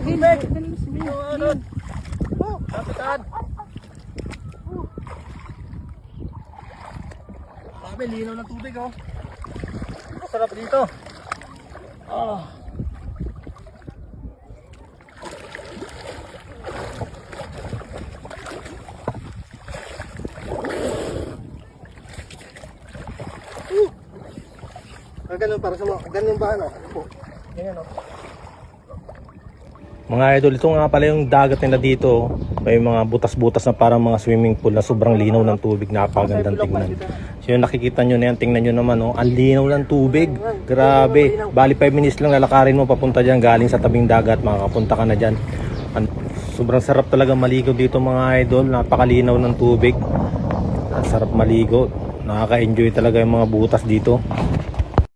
tubig. Kapitan. Sabi, linaw ng tubig oh. Sarap dito. Ah. Ganun para sa mga, ganun ba ano? Ganyan oh. Mga idol, ito nga pala yung dagat nila dito. May mga butas-butas na parang mga swimming pool na sobrang linaw ng tubig. Napakagandang tingnan. So yung nakikita nyo na yan, tingnan nyo naman oh. Ang linaw ng tubig. Grabe. Bali 5 minutes lang lalakarin mo papunta dyan galing sa tabing dagat. Makakapunta ka na dyan. Sobrang sarap talaga maligo dito mga idol. Napakalinaw ng tubig. Sarap maligo. Nakaka-enjoy talaga yung mga butas dito.